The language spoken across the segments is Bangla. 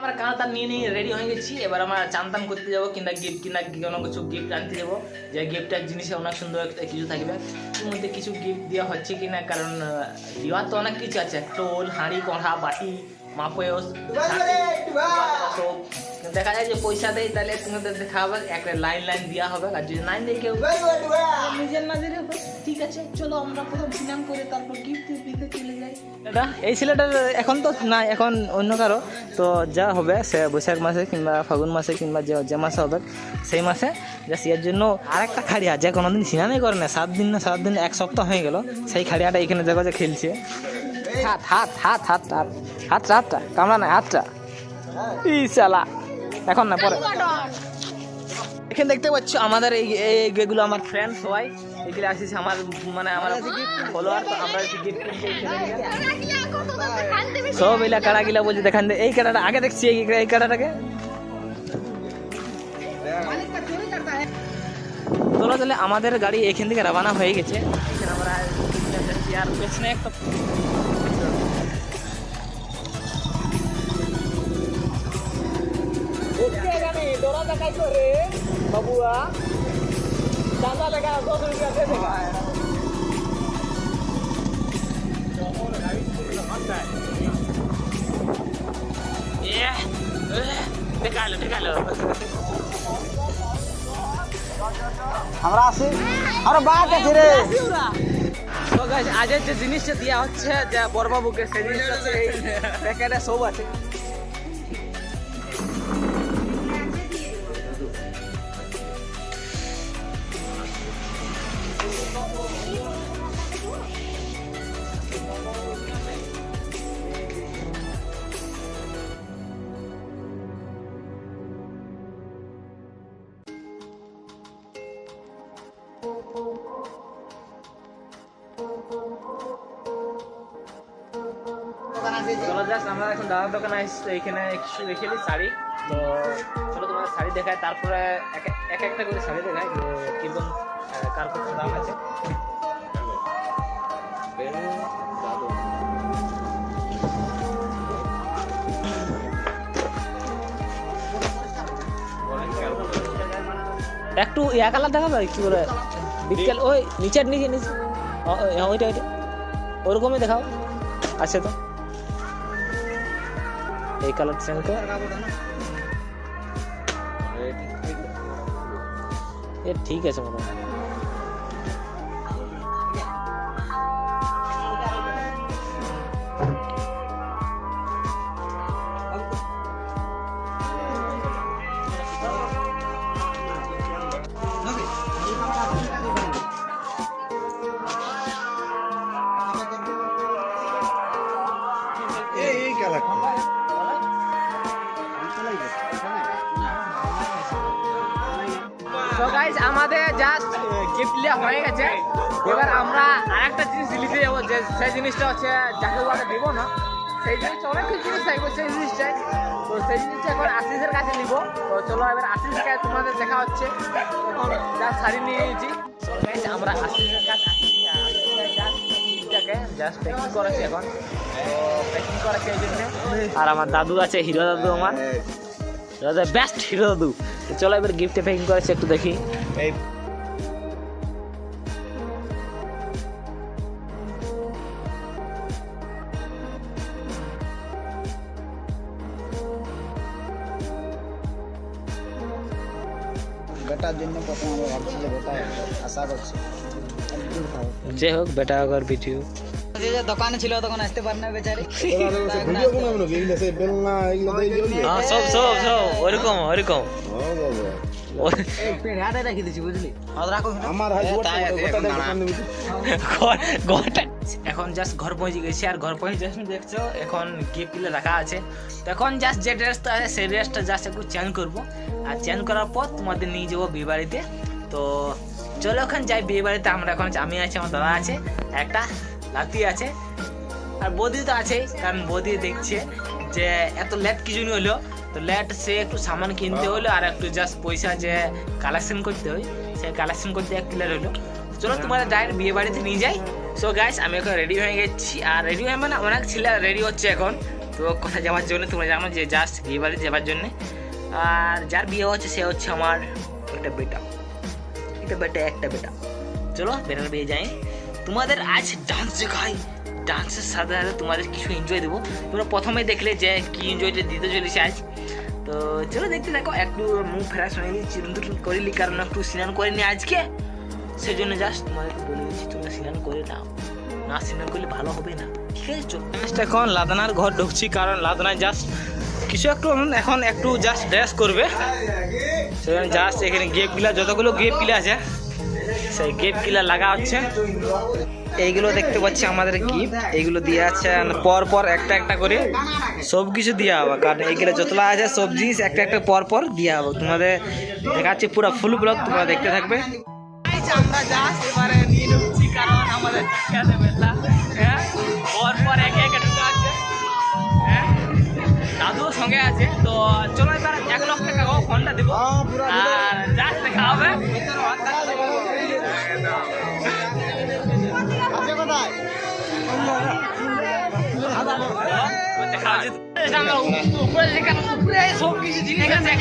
আমরা কাঁটা নিয়ে রেডি হয়ে গেছি। এবার আমরা চান করতে যাবো, কিংবা গিফট কিনা কোনো কিছু গিফট আনতে যাবো, যে গিফটের জিনিসে অনেক সুন্দর একটা কিছু থাকবে। এর মধ্যে কিছু গিফট দেওয়া হচ্ছে কিনা, কারণ দেওয়ার তো অনেক কিছু আছে, টোল, হাঁড়ি, কড়া, বাটি, মাপয়স, সব দেখা যায় যে পয়সা দেয় তাহলে তোমাদের দেখা হবে, একটা লাইন দেওয়া হবে। আর যদি লাইন দেয় কেউ নিজের না দিলে ঠিক আছে, চলো আমরা প্রথম সিনাম করে তারপর গিফট দিতে চলে যাই। এটা এই ছেলেটার এখন তো না, এখন অন্য কারো তো যা হবে সে বৈশাখ মাসে কিংবা ফাগুন মাসে কিংবা যে মাসে হবে সেই মাসে, যা এর জন্য আরেকটা খাড়িয়া যে কোনোদিন সিনামই করে না, 7 দিন 1 সপ্তাহ হয়ে গেল, সেই খাড়িয়াটা এখানে দেখো যে খেলছে। হাতটা কামড়া নাই, হাতটা ইসালা এখন না পরে। এখানে দেখতে পাচ্ছ আমাদের এইগুলো আমার ফ্রেন্ড সবাই এগুলো আসিস আমার, মানে আমার ফলোয়ার। তো আমরা গিফট সব এলা কাড়াগুলা বলছে দেখান দে। এই কাড়াটা আগে দেখছি, এই কাড়াটাকে চলো তাহলে আমাদের গাড়ি এখান থেকে রওনা হয়ে গেছে। আমরা আর পেছনে একটা ডোরা দেখাই করে বাবুয়া চাঁদা দেখা 10 রুপিয়া দে দেখালো আমরা আসি, আমরা বাদ আছে রে। তো গাইস আজের যে জিনিসটা দেওয়া হচ্ছে যে বড়বাবুকে, সেই জিনিসটা আছে এই প্যাকেটে সব আছে। চলো জাস্ট আমরা এখন দাদার দোকানে আসছি, এখানে কিছু দেখেছি শাড়ি। তো চলো তোমার শাড়ি দেখায়, তারপরে এক একটা করে শাড়ি দেখায় যে কিরকম কার কত দাম আছে। একটু ইয়া কালার দেখাবে কি করে, বিকেল ওই নিচে ওইটা ওরকমই দেখাও। আছে তো এই কালার সেন্ড কর, এ ঠিক আছে মোটামুটি। তো গাইস আমাদের জাস্ট গিফট লিয়া হয়ে গেছে। এবার আমরা আরেকটা জিনিস নিতে যাবো, যে সেই জিনিসটা হচ্ছে যাকে ওকে দিব না, সেই জিনিসটা অনেক কিছু জিনিস থাকবে সেই জিনিসটাই। তো সেই জিনিসটা এখন আশিসের কাছে নিব। তো চলো এবার আশিসকে তোমাদের দেখা হচ্ছে। এখন যা শাড়ি নিয়ে নিয়েছি, তো গাইস আমরা আশিসের কাছে জাস্ট প্যাকিং করেছি এখন। তো প্যাকিং করেছি এই জন্য। আর আমার দাদু আছে, হিরো দাদু, আমার বেস্ট হিরো দাদু। চলো এবার গিফটে প্যাকিং করেছে একটু দেখি। এই বেটার জন্য প্রথম আমরা ভাবছি যে বেটা আশা করছি, যে হোক বেটা হোক আর বিটি হোক। দোকানে ছিল তখন আসতে পারে না বেচারি। সব ওরকম রাখি দিচ্ছি বুঝলি। এখন জাস্ট ঘর পৌঁছে গেছি, আর ঘর পৌঁছে দেখছো এখন গিফট গুলো রাখা আছে। তো এখন জাস্ট যে ড্রেসটা আছে সেই ড্রেসটা জাস্ট একটু চেঞ্জ করবো, আর চেঞ্জ করার পর তোমাদের নিয়ে যাবো বিয়ে বাড়িতে। তো চলো এখন যাই বিয়ে বাড়িতে। আমরা এখন আমি আছি, আমার দাদা আছে, একটা লাতি আছে, আর বৌদি তো আছেই, কারণ বৌদি দেখছে যে এত লেট কিছু নিয়ে হলো। তো লেট সে একটু সামান কিনতে হলো, আর একটু জাস্ট পয়সা যে কালেকশন করতে হয় সেই কালেকশন করতে এক ক্লিয়ার হলো। চলো তোমাদের ডাইরেক্ট বিয়ে বাড়িতে নিয়ে যাই। সো গাইস আমি এখন রেডি হয়ে গেছি, আর রেডি হয়ে মানে অনেক ছেলে রেডি হচ্ছে এখন। তো কোথায় যাওয়ার জন্য তোমরা জানো যে জাস্ট বিয়ে বাড়ি যাওয়ার জন্য। আর যার বিয়ে হচ্ছে সে হচ্ছে আমার একটা বেটা, একটা বেটা। চলো বেটার বিয়ে যাই। তোমাদের আজ ডান্স দেখাই, ডান্সের সাথে সাথে তোমাদের কিছু এনজয় দেবো। তোমরা প্রথমেই দেখলে যে কি এনজয়টা দিতে চলেছে আজ। তো চলো দেখতে দেখো। একটু মুখ ফ্রেশ হয়ে নি, চিরুন করিলি, কারণ একটু স্নান করিনি আজকে, সেই জন্য জাস্ট তোমাদেরকে বলে দিচ্ছি তোমরা স্নান করে নাও, না স্নান করলে ভালো হবে না, ঠিক আছে? চলো জাস্ট এখন লাদনার ঘর ঢুকছি, কারণ লাদনায় জাস্ট কিছু এখন একটু জাস্ট ড্রেস করবে, সেজন্য জাস্ট এখানে গেপগুলা, যতগুলো গেপগুলা আছে সেই গেপগুলা লাগা হচ্ছে। এইগুলো দেখতে পাচ্ছি আমাদের গিফট, এইগুলো দিয়ে আছে পর পর একটা একটা করে সব কিছু দেওয়া হবে, কারণ এইগুলো যতলা আছে সব জিনিস একটা একটা পর পর দেওয়া হবে। তোমাদের দেখাচ্ছি পুরো ফুল ব্লগ, তোমরা দেখতে থাকবে। আমরা জাস্ট এবারে নিয়ে ঢুকছি, কারণ আমাদের পর পর একে একে ঢুকে আছে, দাদুর সঙ্গে আছে। তো চলো এবার 1 লক্ষ টাকা ফোনটা দেবো আর জাস্ট দেখা হবে। উপরে সব কিছু জিনিস আছে,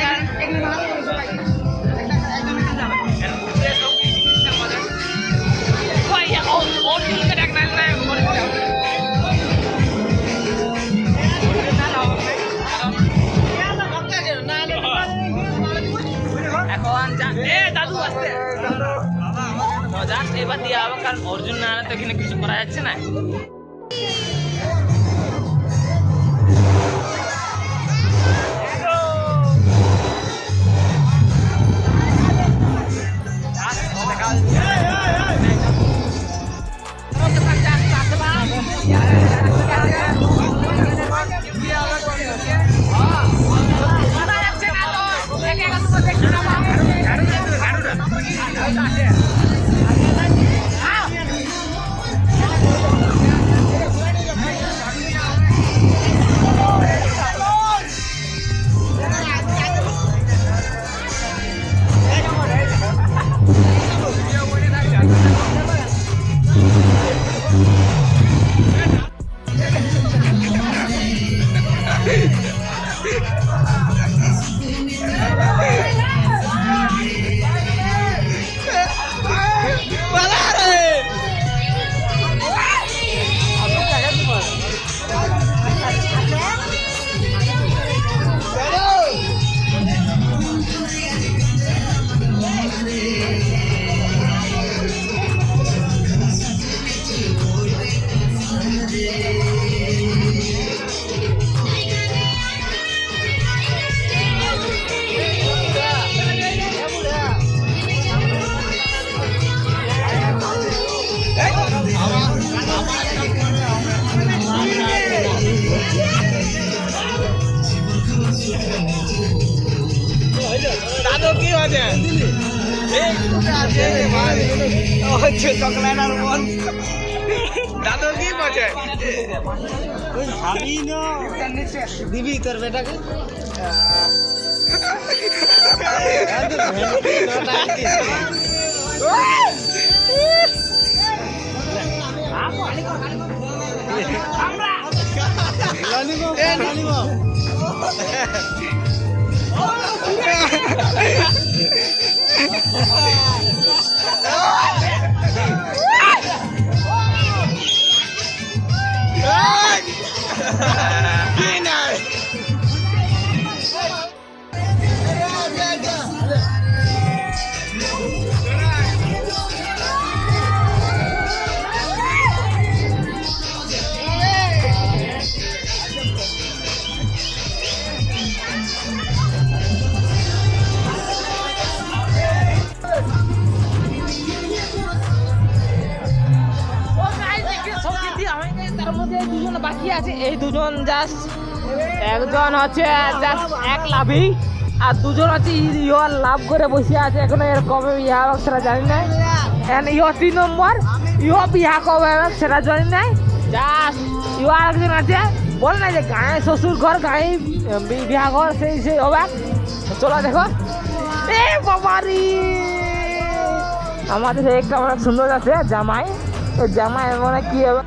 দাদু আসতে জাস্ট এবার দিয়ে হবে, কারণ অর্জুন না তো এখানে কিছু করা যাচ্ছে না। দাদু কি হয়েছে? দাদু কি করছে? দিবি তোর বেটাকে বাকি আছে এই দুজন, জাস্ট একজন হচ্ছে জাস্ট এক লাভই, আর দুজন হচ্ছে ইয় লাভ করে বসে আছে। এখন এর কবে বিয়া হবে সেটা জানি না, ইয় 3 নম্বর, ইয় বিয়া কবে হবে সেটা জানি না। জাস্ট ইয় আরেকজন আছে বলে না যে গায়ে শ্বশুর ঘর গায়ে বিয়া ঘর, সেই হবে। চলো দেখো, এ বাবারি আমাদের একটা অনেক সুন্দর আছে জামাই, জামাই মানে কি হবে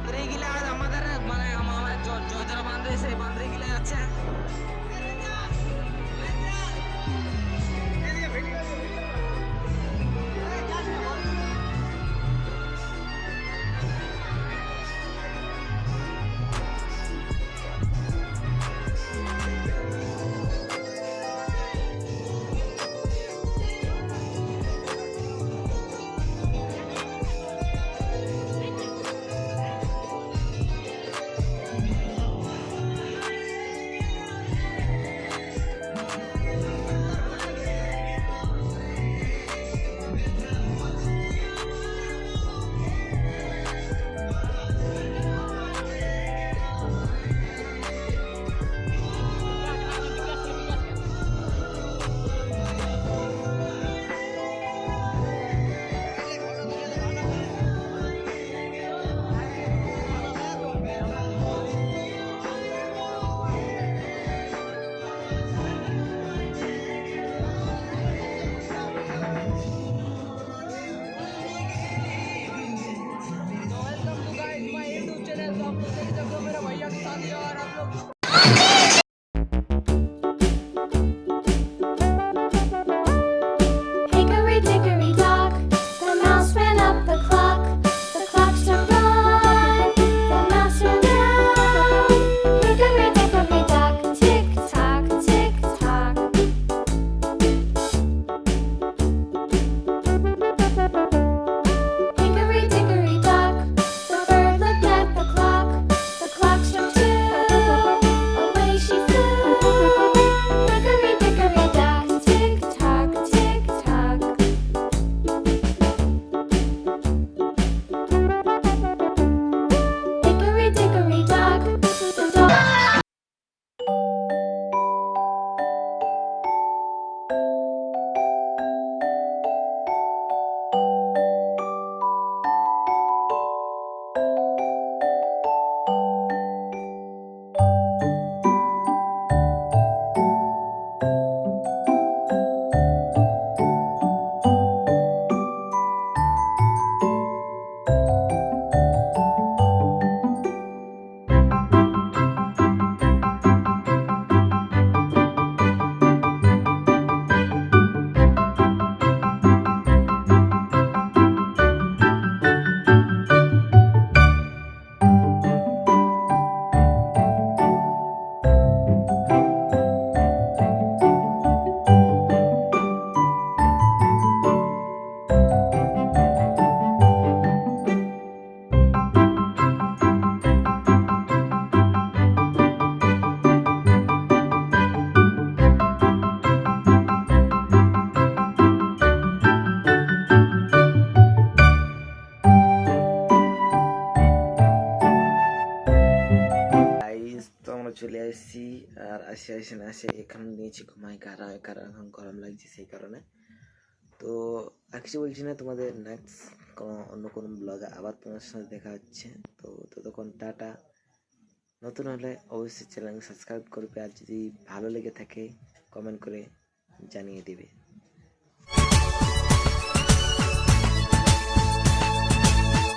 চলে আসছি, আর আসে না আসে এখানে নিয়েছি ঘুমাই, কারণ এখন গরম লাগছে সেই কারণে। তো আর কিছু বলছি না, তোমাদের নেক্সট অন্য কোনো ব্লগে আবার তোমার সাথে দেখা হচ্ছে। তো ততক্ষণ টাটা। নতুন হলে অবশ্যই চ্যানেল সাবস্ক্রাইব করবে, আর যদি ভালো লেগে থাকে কমেন্ট করে জানিয়ে দিবে।